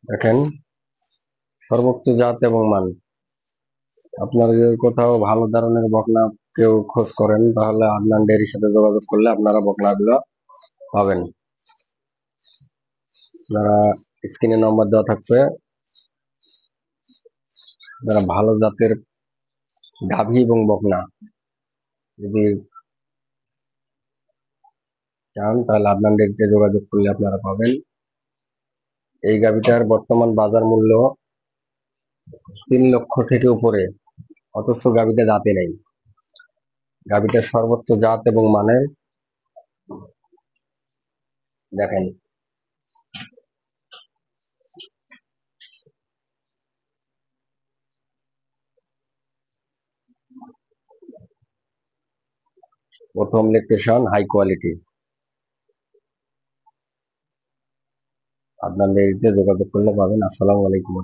দেখেন, সর্বোচ্চ জাত এবং মান। আপনারা যদি কোথাও ভালো ধরনের বকনা কেউ খোঁজ করেন, তাহলে আদনান ডেয়ারির সাথে যোগাযোগ করলে আপনারা বকনাগুলো পাবেন। যারা স্ক্রিনে নম্বর দেওয়া থাকবে, যারা ভালো জাতের গাভী এবং বকনা যদি চান, তাহলে আদনান ডেয়ারিতে যোগাযোগ করলে আপনারা পাবেন। এই গাভীটার বর্তমান বাজার মূল্য 3 লক্ষ থেকে উপরে, অথচ গাভীটা জাতে নেই। গাভীটার সর্বোচ্চ জাত এবং মানের দেখেন। প্রথম ল্যাকটেশন, হাই কোয়ালিটি। আদনান ডেয়ারিতে যোগাযোগ করলে পাবেন। আসসালামু আলাইকুম।